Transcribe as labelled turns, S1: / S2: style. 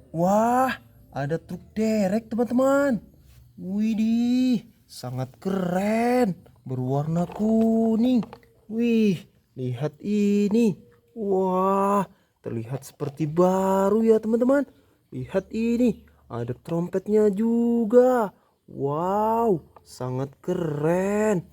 S1: Wah, ada truk derek teman-teman. Widih, sangat keren. Berwarna kuning. Wih, lihat ini. Wah, terlihat seperti baru ya teman-teman. Lihat ini, ada trompetnya juga. Wow, sangat keren.